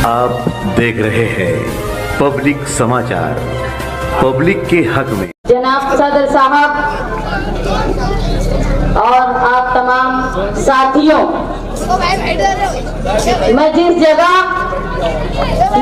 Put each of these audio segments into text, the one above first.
आप देख रहे हैं पब्लिक समाचार, पब्लिक के हक में। जनाब सदर साहब और आप तमाम साथियों, मैं जिस जगह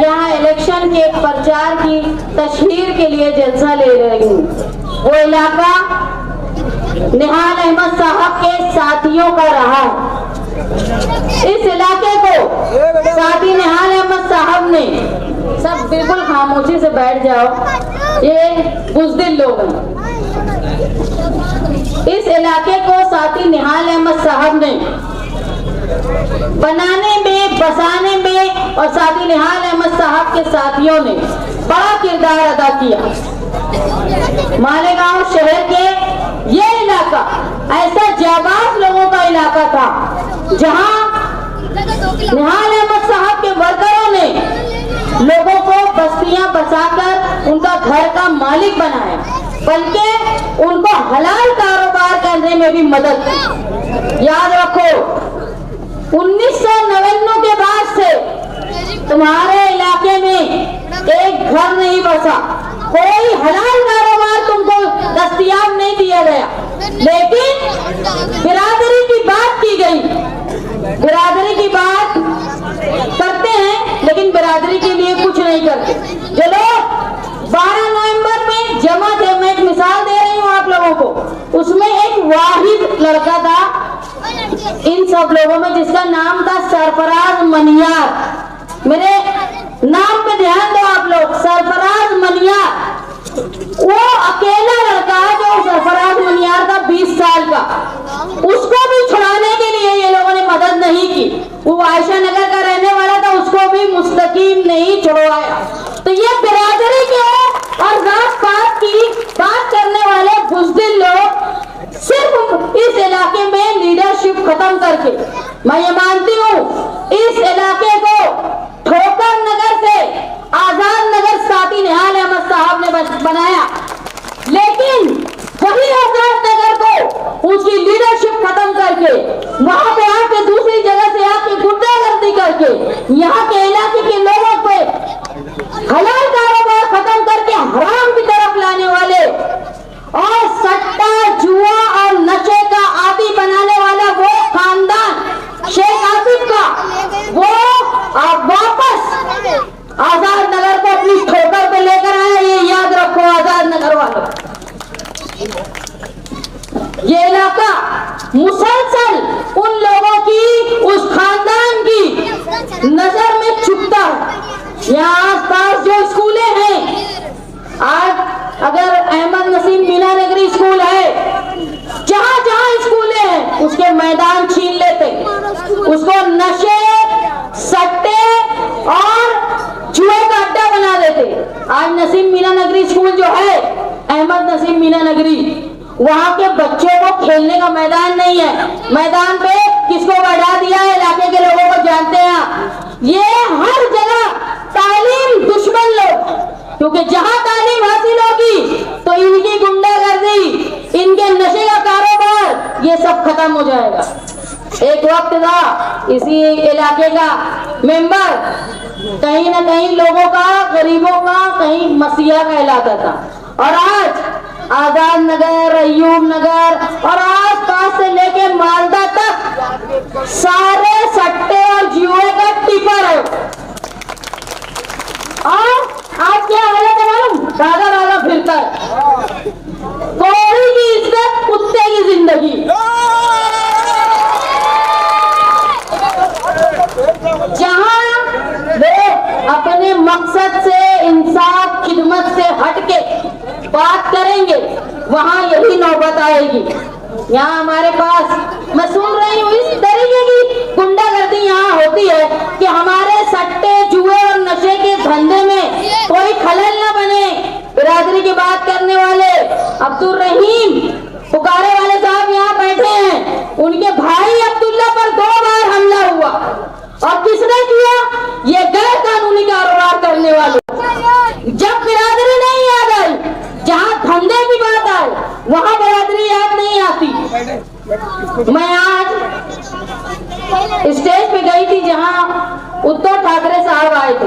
यहाँ इलेक्शन के प्रचार की तशहीर के लिए जलसा ले रही हूँ, वो इलाका निहाल अहमद साहब के साथियों का रहा है। इस इलाके को साथी निहाल अहमद साहब ने, सब बिल्कुल खामोशी से बैठ जाओ, ये बुज़दिल लोग हैं। इस इलाके को साथी निहाल अहमद साहब ने बनाने में, बसाने में और साथी निहाल अहमद साहब के साथियों ने बड़ा किरदार अदा किया। मालेगांव शहर के ये इलाका ऐसा जाबाज लोगों का इलाका था जहां निहाल अहमद साहब के वर्करों ने लोगों को बस्तियां बसाकर उनका घर का मालिक बनाया, बल्कि उनको हलाल कारोबार करने में भी मदद की। याद रखो, 1999 के बाद से तुम्हारे इलाके में एक घर नहीं बसा, कोई हलाल कारोबार तुमको दस्तयाब नहीं दिया गया, लेकिन बिरादरी की बात की गई। बिरादरी की बात करते हैं लेकिन बिरादरी के लिए कुछ नहीं करते। जो लोग 12 नवंबर में जमात है, मैं एक मिसाल दे रही हूँ आप लोगों को, उसमें एक वाहिद लड़का था इन सब लोगों में जिसका नाम था सरफराज मनियार। मेरे नाम पे ध्यान दो आप लोग, सरफराज मनियार। वो अकेला लड़का है जो सरफराज मनियार था 20 साल का, उसको भी छुड़ाने के लिए ये लोगों ने मदद नहीं की। वो आयशा नगर का रहने वाला था, उसको भी मुस्तकीम नहीं छुड़वाया। तो ये बिरादरी के और जात पात की बात करने वाले बुज़दिल लोग सिर्फ इस इलाके में लीडरशिप खत्म करके, मैं ये मानती हूँ इस इलाके को ठोकर नगर से आजाद नगर साथी निहाल अहमद साहब ने बनाया, लेकिन वही आजाद नगर को उसकी लीडरशिप खत्म करके वहां पे आके दूसरी जगह से आके गुंडागर्दी करके यहाँ के इलाके के लोगों पे हलाल कारोबार खत्म करके हराम की तरफ लाने वाले और सट्टा, जुआ और नशे का आदी बनाने वाला वो खानदान शेख आसिफ का, वो वापस आजाद नगर को अपनी ठोकर पे लेकर आया। ये याद रखो आजाद नगर वालों, ये इलाका मुसलसल उन लोगों की, उस खानदान की नजर में चुभता है। यहाँ आस पास जो स्कूलें हैं, आज अगर अहमद नसीम मीना नगरी स्कूल है, जहाँ जहाँ स्कूलें हैं उसके मैदान छीन लेते, उसको नशे, सट्टे और जुए का अड्डा बना देते। आज नसीम मीना नगरी स्कूल जो है, अहमद नसीम मीना नगरी, वहाँ के बच्चों को खेलने का मैदान नहीं है। मैदान पे किसको बढ़ा दिया है, इलाके के लोगों को जानते हैं। ये हर जगह तालीम दुश्मन लोग, क्योंकि जहाँ तालीम हासिल होगी तो इनकी गुंडागर्दी, इनके नशे का कारोबार, ये सब खत्म हो जाएगा। एक वक्त था इसी इलाके का मेंबर, कहीं ना कहीं लोगों का, गरीबों का कहीं मसीहा कहलाता था, और आज आजाद नगर, अय्यूब नगर और आस पास से लेके मालदा तक सारे सट्टे और जुए का टिपर है। और आज क्या हालत है मालूम, दादा दादा फिरता है, कौड़ी की इज्जत, कुत्ते की जिंदगी। जहां लोग अपने मकसद से, इंसाफ, खिदमत से हटके बात करेंगे, वहां यही नौबत आएगी। यहाँ हमारे पास मैं सुन रही हूँ इस तरीके की गुंडागर्दी यहाँ होती है कि हमारे सट्टे, जुए और नशे के धंधे में कोई खलल न बने। बिरादरी की बात करने वाले अब्दुल रहीम पुकारे वाले साहब यहाँ बैठे हैं, उनके भाई अब्दुल्ला पर 2 बार हमला हुआ, और किसने किया? ये गैर कानूनी कारोबार करने वाले। जब बिरादरी नहीं याद आई, जहाँ धंधे की बात आई, वहाँ बिरादरी याद नहीं आती। मैं आज स्टेज पे गई थी जहाँ उद्धव ठाकरे साहब आए थे,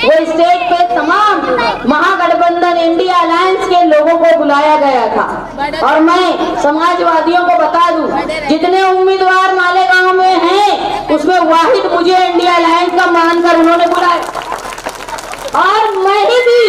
वो स्टेज पे तमाम महागठबंधन इंडिया अलायंस के लोगों को बुलाया गया था। और मैं समाजवादियों को बता दूं, जितने उम्मीदवार मालेगांव में हैं उसमें वाहिद मुझे इंडिया अलायंस का मानकर उन्होंने बुलाया। और मैं ही थी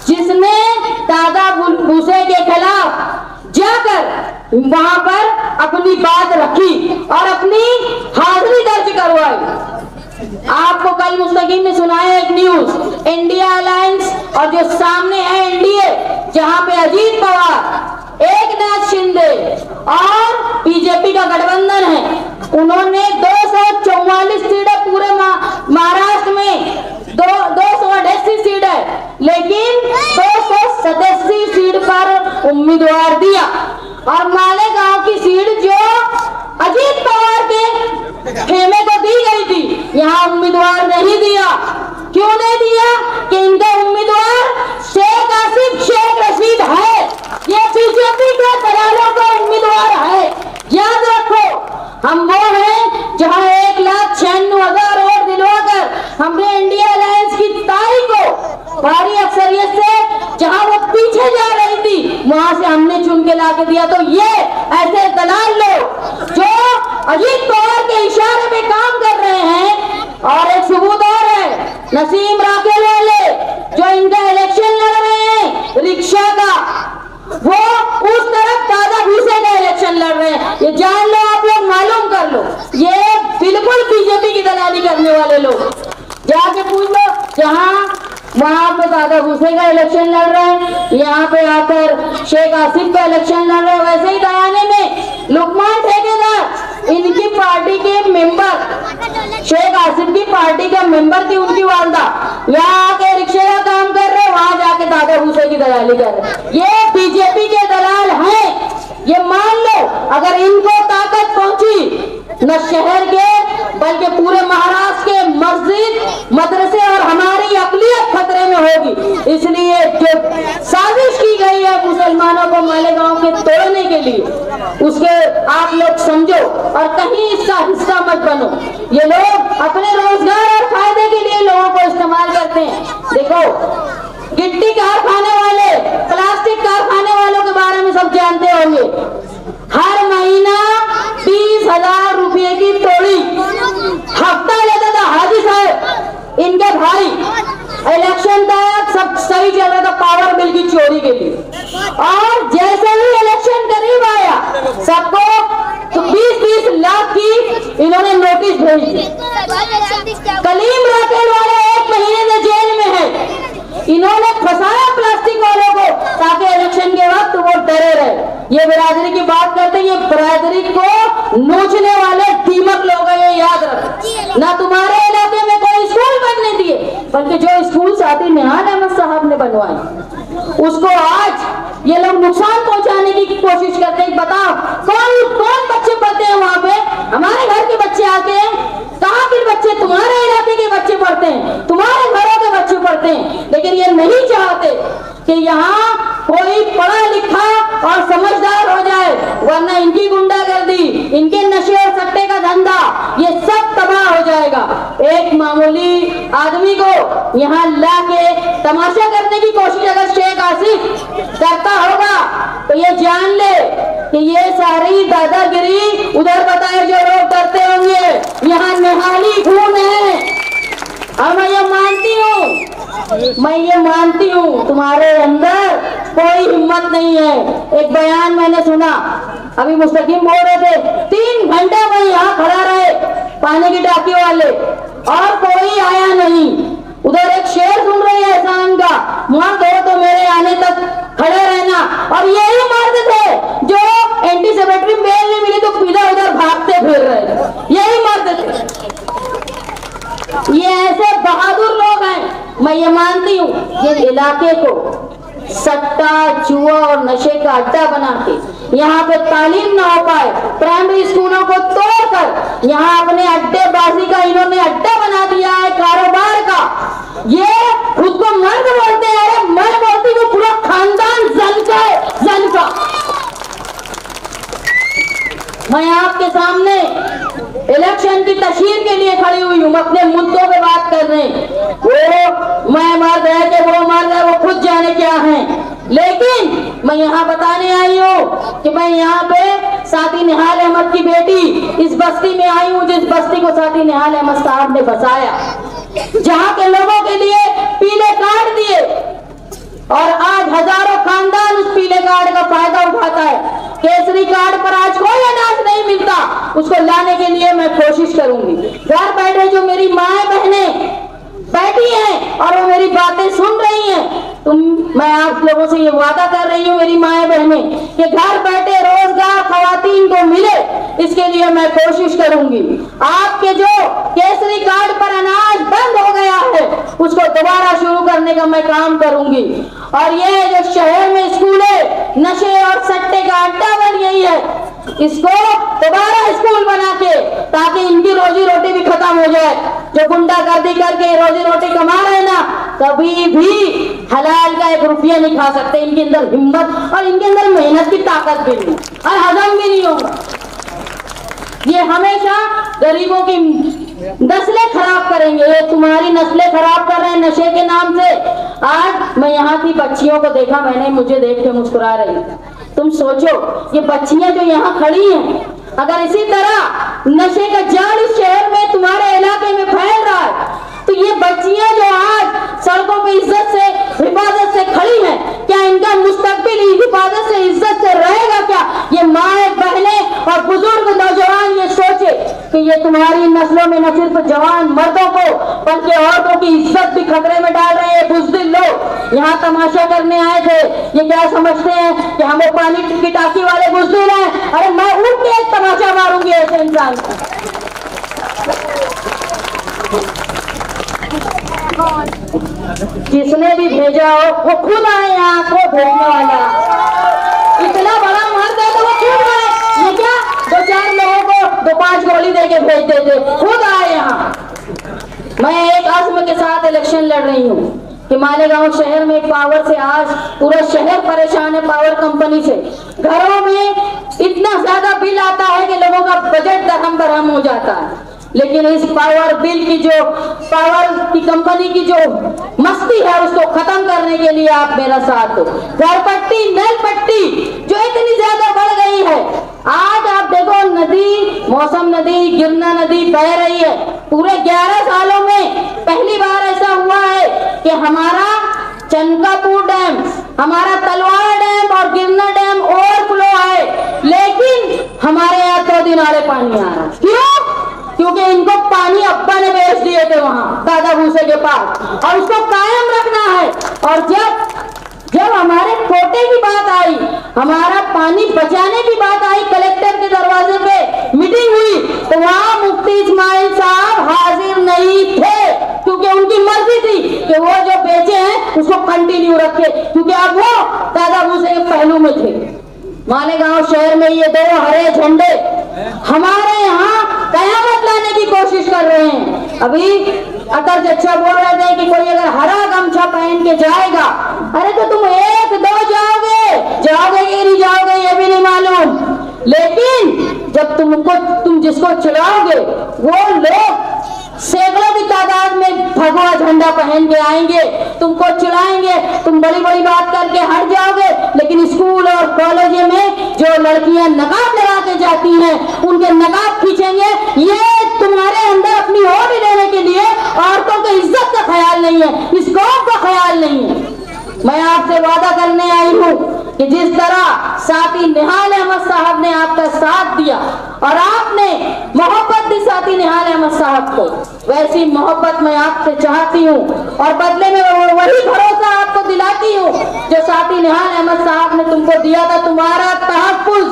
जिसने दादा भूसे के खिलाफ जाकर वहां पर अपनी बात रखी और अपनी हाजिरी दर्ज करवाई। आपको कल मुस्तकीम ने सुनाया एक न्यूज, इंडिया अलायंस और जो सामने है एनडीए, जहां पे अजीत पवार, एकनाथ शिंदे और बीजेपी का गठबंधन है, उन्होंने 244 सीटें पूरे महाराष्ट्र में 288 सीट है, लेकिन 287 सीट पर उम्मीदवार दिया। और मालेगांव की सीट जो अजीत पवार के खेमे को दी गई थी, यहाँ उम्मीदवार नहीं दिया। क्यों नहीं दिया? कि इनका उम्मीदवार शेख आसिफ शेख रशीद है, ये बीजेपी के दलालों का उम्मीदवार है। याद रखो, हम वो हैं जहां 1,96,000 वोट दिलवाकर हमने इंडिया अलायंस की तारीख को भारी अक्सरियत से, जहां वो पीछे जा रही थी, वहां से हमने चुन के ला के दिया। तो ये ऐसे दलाल लोग जो अजीत पवार के इशारे पे काम कर रहे हैं। और एक सबूत और है, नसीम राकेल वाले जो इनका इलेक्शन लड़ रहे हैं रिक्शा का, वो उस तरफ दादा भूसे का इलेक्शन लड़ रहे हैं। ये जान लो, आप लोग मालूम कर लो, ये बिल्कुल बीजेपी की दलाली करने वाले लोग। जाके पूछ लो, जहां वहां पे दादा भूसे का इलेक्शन लड़ रहे हैं, यहाँ पे आकर शेख आसिफ का इलेक्शन लड़ रहे हैं। वैसे ही दयाने में लुकमान ठेकेदार, इनकी पार्टी के मेंबर, शेख आसिफ की पार्टी का मेंबर थी उनकी वालदा, यहाँ आके रिक्शे का काम कर रहे, वहां जाके दादा भूसे की दलाली कर रहे। ये बीजेपी के दलाल हैं, ये मान लो। अगर इनको ताकत पहुंची न शहर के बल्कि पूरे महाराष्ट्र के मस्जिद, मदरसे और हमारी अकलियत खतरे में होगी। इसलिए जो साजिश की गई है मुसलमानों को मालेगांव के तोड़ने के लिए, उसके आप लोग समझो और कहीं इसका हिस्सा मत बनो। ये लोग अपने रोजगार और फायदे के लिए लोगों को इस्तेमाल करते हैं। देखो, गिट्टी कारखाने वाले, प्लास्टिक कारखाने वालों के बारे में सब जानते होंगे। हर महीना 20,000 रुपए की तोड़ी हफ्ता लेता था हाजी साहब इनके भाई। इलेक्शन तक सब सही चल रहा था पावर बिल की चोरी के लिए, और जैसे ही इलेक्शन करीब आया सबको तो 20-20 लाख की इन्होंने नोटिस भेजी। कलीम राकेल वाले 1 महीने से जेल में है। इन्होंने फंसाया प्लास्टिक वालों को ताकि इलेक्शन के वक्त वो डरे रहे। ये बिरादरी की बात करते, ये बिरादरी को नोचने वाले दीमक लोग हैं, ये याद रखो। ना तुम्हारे इलाके में कोई स्कूल बनने दिए, बल्कि जो स्कूल साथी निहाल अहमद साहब ने बनवाए, उसको आज ये लोग नुकसान पहुंचाने की कोशिश करते हैं। बताओ कौन बच्चे पढ़ते हैं वहां पे? हमारे घर के बच्चे आते हैं, कहाँ के बच्चे? तुम्हारे इलाके के बच्चे पढ़ते हैं, तुम्हारे घरों के बच्चे पढ़ते हैं। लेकिन ये नहीं चाहते कि यहाँ कोई पढ़ा लिखा और समझदार हो जाए, वरना इनकी गुंडागर्दी, इनके नशे और सट्टे का धंधा, ये सब तबाह हो जाएगा। एक मामूली आदमी को यहाँ ला के तमाशा करने की कोशिश अगर शेख आसिफ करता होगा तो ये जान ले कि ये सारी दादागिरी उधर बताए जो लोग करते होंगे, यहाँ निहाली खून है। और मैं ये मानती हूँ तुम्हारे अंदर कोई हिम्मत नहीं है। एक बयान मैंने सुना, अभी मुस्तकीम बोल रहे थे 3 घंटे में यहाँ खड़ा रहे पानी की टाकी वाले और कोई आया नहीं। उधर एक शेर सुन रही है एहसान का, मर्द हो तो मेरे आने तक खड़े रहना। और यही मर्द थे जो एंटीसेप्टिक बेल नहीं मिली तो इधर उधर भागते फिर रहे, यही मर्द थे। ये ऐसे बहादुर लोग हैं। मैं ये मानती हूँ ये इलाके को सट्टा, जुआ और नशे का अड्डा बना के यहाँ पे तालीम ना हो पाए, प्राइमरी स्कूलों को तोड़कर यहाँ अपने अड्डेबाजी का इन्होंने अड्डा बना दिया है, कारोबार का। ये खुद को मर्द बोलते हैं, अरे मैं बोलती हूँ पूरा खानदान जल का। मैं आपके सामने इलेक्शन की तशहीर के लिए खड़ी हुई हूँ, अपने मुद्दों पे बात कर रहे हैं। वो मैं मर्द है कि वो मर्द है, वो खुद जाने क्या है। लेकिन मैं यहाँ बताने आई हूँ कि मैं यहाँ पे साथी निहाल अहमद की बेटी इस बस्ती में आई हूँ, जिस बस्ती को साथी निहाल अहमद साहब ने बसाया, जहाँ के लोगों के लिए पीले कार्ड दिए और आज हजारों खानदान उस पीले कार्ड का फायदा उठाता है। केसरी कार्ड पर आज कोई अनाज नहीं मिलता, उसको लाने के लिए मैं कोशिश करूंगी। घर बैठे जो मेरी माएं बहनें बैठी हैं और वो मेरी बातें सुन रही हैं, मैं आप लोगों से ये वादा कर रही हूँ मेरी माएं बहनें कि घर बैठे रोजगार खवातीन को मिले, इसके लिए मैं कोशिश करूंगी। आपके जो केसरी कार्ड पर अनाज बंद हो गया है उसको दोबारा शुरू करने का मैं काम करूंगी। और ये जो शहर में स्कूल है नशे और सट्टे का अड्डा बन गई है, इसको दोबारा स्कूल बना के ताकि इनकी रोजी रोटी भी खत्म हो जाए। जो गुंडागर्दी करके रोजी रोटी कमा रहे ना, कभी भी हलाल का 1 रुपया नहीं खा सकते। इनके अंदर हिम्मत और इनके अंदर मेहनत की ताकत भी नहीं और हजम भी नहीं होगा। ये हमेशा गरीबों की नस्लें खराब करेंगे। ये तुम्हारी नस्लें खराब कर रहे हैं नशे के नाम से। आज मैं यहाँ की बच्चियों को देखा, मैंने मुझे देख के मुस्कुरा रही। तुम सोचो ये बच्चियां जो यहाँ खड़ी हैं, अगर इसी तरह नशे का जाल इस शहर में तुम्हारे इलाके में फैल रहा है तो ये बच्चियां जो आज सड़कों पे इज्जत से हिफाजत से खड़ी हैं, क्या इनका मुस्तकबिल हिफाजत से इज्जत से रहेगा क्या? ये माएं बहनें और बुजुर्ग नौजवान ये सोचे कि ये तुम्हारी नस्लों में न सिर्फ जवान मर्दों को बल्कि औरतों की इज्जत भी खतरे में डाल रहे हैं। बुज़दिल लोग यहाँ तमाशा करने आए थे, ये क्या समझते हैं कि हम वो पानी की टाकी वाले बुज़दिल हैं? अरे मैं उठ के एक तमाशा मारूंगी ऐसे इंसान को। जिसने भी भेजा हो वो खुद आए यहाँ को भेजने वाला। इतना बड़ा मर्द है तो वो खुद आए। ये क्या 2-4 लोगों को 2-5 गोली देके भेज देते, खुद आए यहाँ। मैं एक आज़म के साथ इलेक्शन लड़ रही हूँ कि मालेगांव शहर में पावर से आज पूरा शहर परेशान है। पावर कंपनी से घरों में इतना ज्यादा बिल आता है कि लोगों का बजट दरहम बरहम हो जाता है। लेकिन इस पावर बिल की जो पावर की कंपनी की जो मस्ती है उसको खत्म करने के लिए आप मेरा साथ दो। घर पट्टी नल पट्टी जो इतनी ज्यादा बढ़ गई है, आज आप देखो नदी मौसम नदी गिरना नदी बह रही है। पूरे 11 सालों में पहली बार ऐसा हुआ है कि हमारा चनकापुर डैम, हमारा तलवार डैम और गिरना डैम ओवरफ्लो है, लेकिन हमारे यहाँ 2 दिन आड़े पानी आ रहा। क्यों? क्योंकि इनको पानी अब्बा ने बेच दिए थे वहाँ दादा भूसे के पास, और उसको कायम रखना है। और जब हमारे कोटे की बात आई, हमारा पानी बचाने की बात आई, कलेक्टर के दरवाजे पे मीटिंग हुई तो वहाँ मुफ्ती इस्माइल साहब हाजिर नहीं थे, क्योंकि उनकी मर्जी थी कि वो जो बेचे हैं उसको कंटिन्यू रखे, क्योंकि अब वो दादा भूसे के पहलू में थे। मालेगांव शहर में ये 2 हरे झंडे हमारे यहाँ कयामत लाने की कोशिश कर रहे हैं। अभी अतर जच्चा बोल रहे थे कि कोई अगर हरा गमछा पहन के जाएगा, अरे तो तुम 1-2 जाओगे कि नहीं जाओगे ये भी नहीं मालूम, लेकिन जब तुम जिसको चिढ़ाओगे वो लोग सैकड़ों की तादाद में भगवा झंडा पहन के आएंगे, तुमको चिढ़ाएंगे, तुम बड़ी बड़ी बात करके हट जाओगे। लेकिन स्कूल और कॉलेज में जो लड़कियां नकाब लगा के जाती हैं उनके नकाब खींचेंगे। ये तुम्हारे अंदर अपनी होड़ लेने के लिए औरतों की इज्जत का ख्याल नहीं है, इस कौम का ख्याल नहीं है। मैं आपसे वादा करने आई हूँ कि जिस तरह साथी निहाल अहमद साहब ने आपका साथ दिया और आपने मोहब्बत दी साथी निहाल अहमद साहब को, वैसी मोहब्बत मैं आपसे चाहती हूँ और बदले में वही भरोसा आपको दिलाती हूँ जो साथी निहाल अहमद साहब ने तुमको दिया था। तुम्हारा तहफ्फुज़,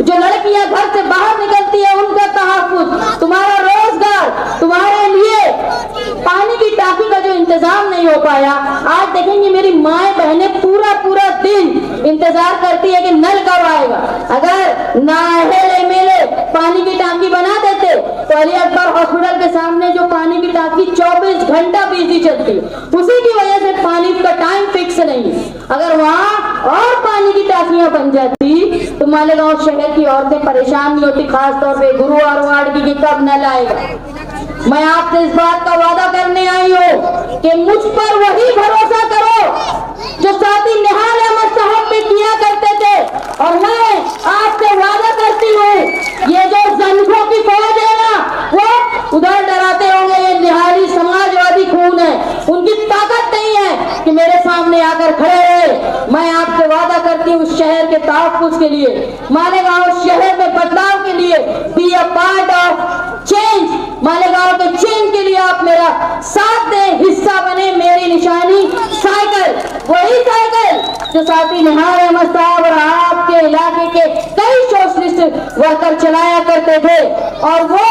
जो लड़कियां घर से बाहर निकलती है उनका तहफ्फुज़, तुम्हारा रोजगार, तुम्हारे लिए पानी की टाकी का जो इंतजाम नहीं हो पाया। आज देखेंगे मेरी माएं बहनें पूरा दिन इंतजार करती है कि नल कब आएगा। अगर नाहेले मेले पानी की टाकी बना देते तो अली अकबर हॉस्पिटल के सामने जो पानी की टाकी 24 घंटा बिजली चलती, उसी की वजह से पानी का टाइम फिक्स नहीं। अगर वहाँ और पानी की टाकियां बन जाती तो मालेगांव शहर की औरतें परेशान नहीं होती, खासतौर पे गुरुवार वार्ड की कब नल आएगा। मैं आपसे इस बात का वादा करने आई हूँ कि मुझ पर वही भरोसा करो जो साथी निहाल अहमद साहब पे किया करते थे। और मैं आपसे वादा करती हूँ ये जो जंगों की फौज है ना, वो उधर डराते होंगे, ये निहाली समाजवादी खून है, उनकी ताकत नहीं है कि मेरे सामने आकर खड़े रहे। मैं आपसे वादा करती हूँ शहर के तहफ्फुज़ के लिए, मालेगांव शहर में बदलाव के लिए, be a part of change, Malegaon के चेंज के लिए आप मेरा साथ दें, हिस्सा बने। मेरी निशानी साइकिल, वही साइकिल जो साथी निहाल अहमद साहब और आपके इलाके के कई सोशलिस्ट वर्कर चलाया करते थे, और वो